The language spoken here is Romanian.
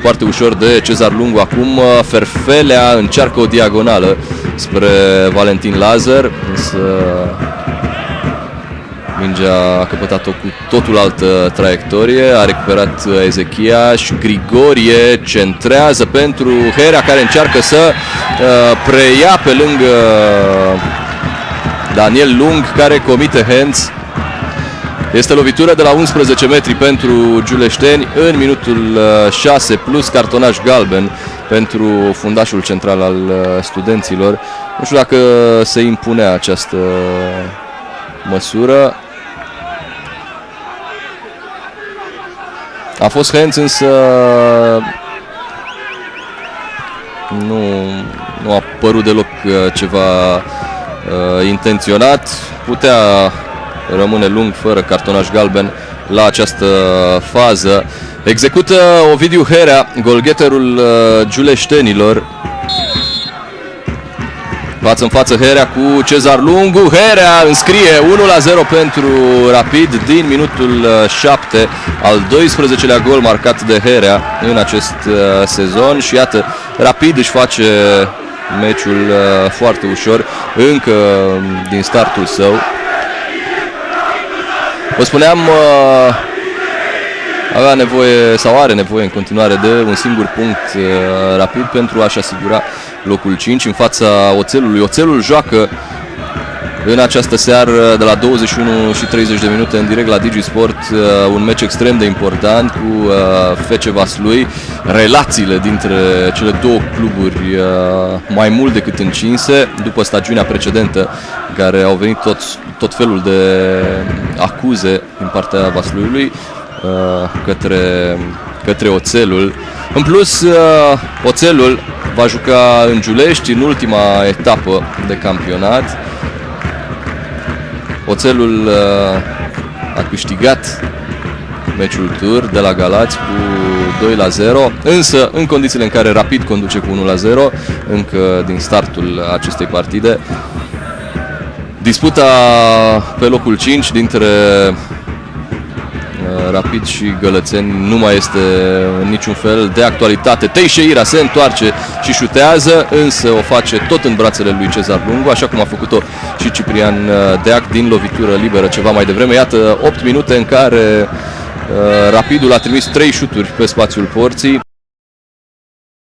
foarte ușor de Cezar Lungu. Acum Ferfelea încearcă o diagonală spre Valentin Lazar, însă mingea a căpătat-o cu totul altă traiectorie. A recuperat Ezechiaș. Grigorie centrează pentru Herea, care încearcă să preia pe lângă Daniel Lung, care comite hands. Este lovitură de la 11 metri pentru giuleșteni în minutul 6, plus cartonaș galben pentru fundașul central al studenților. Nu știu dacă se impunea această măsură. A fost hands, însă nu a părut deloc ceva intenționat. Putea rămâne Lung fără cartonaș galben la această fază. Execută Ovidiu Herea, golgheterul giuleștenilor. Față în față Herea cu Cezar Lungu. Herea înscrie 1-0 pentru Rapid din minutul 7, al 12-lea gol marcat de Herea în acest sezon. Și iată, Rapid își face meciul foarte ușor încă din startul său. Vă spuneam, avea nevoie sau are nevoie în continuare de un singur punct Rapid pentru a-și asigura locul 5 în fața Oțelului. Oțelul joacă în această seară de la 21 și 30 de minute în direct la DigiSport un meci extrem de important cu FC Vaslui. Relațiile dintre cele două cluburi mai mult decât încinse după stagiunea precedentă, care au venit tot felul de acuze din partea Vasluiului către Oțelul. În plus, Oțelul va juca în Giulești în ultima etapă de campionat. Oțelul a câștigat meciul tur de la Galați cu 2-0, însă în condițiile în care Rapid conduce cu 1-0 încă din startul acestei partide. Disputa pe locul 5 dintre Rapid și Gălățeni nu mai este în niciun fel de actualitate. Teixeira se întoarce și șutează, însă o face tot în brațele lui Cezar Lungu, așa cum a făcut-o și Ciprian Deac din lovitură liberă ceva mai devreme. Iată 8 minute în care Rapidul a trimis 3 șuturi pe spațiul porții.